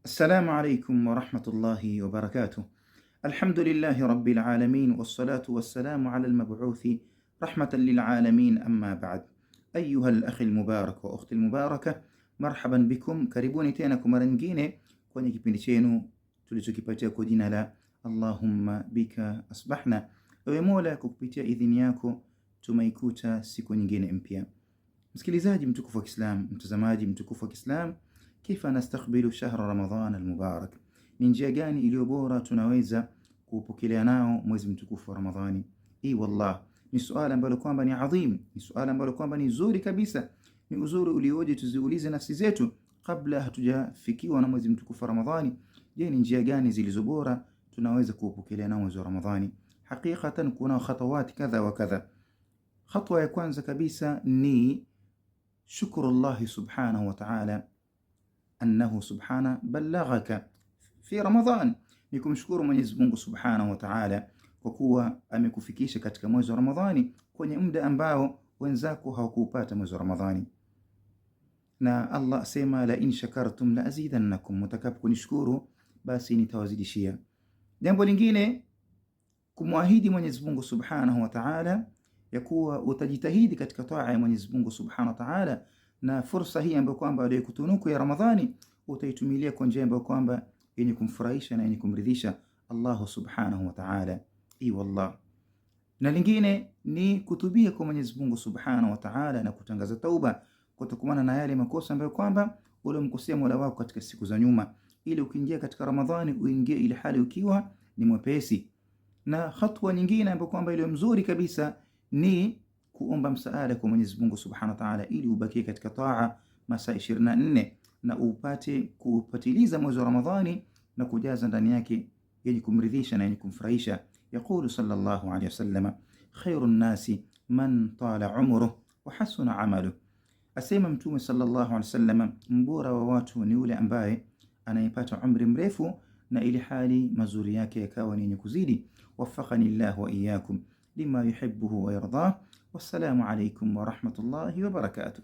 السلام عليكم ورحمة الله وبركاته. الحمد لله رب العالمين، والصلاة والسلام على المبعوث رحمة للعالمين، أما بعد. أيها الأخ المبارك وأختي المباركة، مرحبا بكم. Karibuni tena kwa mara nyingine kwenye kipindi chenu tulichokipatia kwa jina la Allahumma bika asbahna. Ewe Mola, kupitia idhini yako tumeikuta siku nyingine mpya. Msikilizaji mtukufu wa Kiislam, mtazamaji mtukufu wa Kiislam, kifa nastakbilu shahra Ramadhan almubarak, ni njia gani iliyo bora tunaweza kuupokelea nao mwezi mtukufu wa Ramadhani? Wallah, ni suala ambalo kwamba ni adhim, ni suala ambalo kwamba ni zuri kabisa, ni uzuri ulioje tuziulize nafsi zetu kabla hatujafikiwa na mwezi mtukufu wa Ramadhani. Je, ni njia gani zilizo bora tunaweza kuupokelea nao mwezi wa Ramadhani? Hakikatan kuna khatawati kadha wa kadha. Khatwa ya kwanza kabisa ni shukru Allah subhanahu wa ta'ala annahu subhana ballaghaka fi Ramadhan, ni kumshukuru Mwenyezi Mungu subhanahu wa ta'ala kwa kuwa amekufikisha katika mwezi wa Ramadhani kwenye muda ambao wenzako hawakupata mwezi wa Ramadhani. Na Allah asema la in shakartum la azidannakum, mtakapokunishukuru basi nitawazidishia. Jambo lingine, kumwahidi Mwenyezi Mungu subhanahu wa ta'ala ya kuwa utajitahidi katika taa ya Mwenyezi Mungu subhanahu wa ta'ala, na fursa hii ambayo kwamba aliyokutunuku ya Ramadhani utaitumilia kwa njia ambayo kwamba yenye kumfurahisha na yenye kumridhisha Allah subhanahu wa ta'ala. Wallah. Na lingine ni kutubia kwa Mwenyezi Mungu subhanahu wa ta'ala na kutangaza tauba kutokana na yale makosa ambayo kwamba ulimkosea Mola wako katika siku za nyuma, ili ukiingia katika Ramadhani uingie ile hali ukiwa ni mwepesi. Na hatua nyingine ambayo kwamba ile mzuri kabisa ni kuomba msaada kwa Mwenyezi Mungu subhanahu wa ta'ala ili ubakie katika taa masaa 24 na upate kupatiliza mwezi wa Ramadhani na kujaza ndani yake yenye kumridhisha na yenye kumfurahisha. Yaqulu sallallahu alayhi wasallam, khairun nasi man tala umruhu wa hasuna amaluhu, asema Mtume sallallahu alayhi wasallam, mbora wa watu ni yule ambaye anayepata umri mrefu na ili hali mazuri yake yakawa ni yenye kuzidi. Waffaqani Allah wa iyyakum lima yuhibbuhu wa yardah. Wassalamu alaykum wa rahmatullahi wa barakatuh.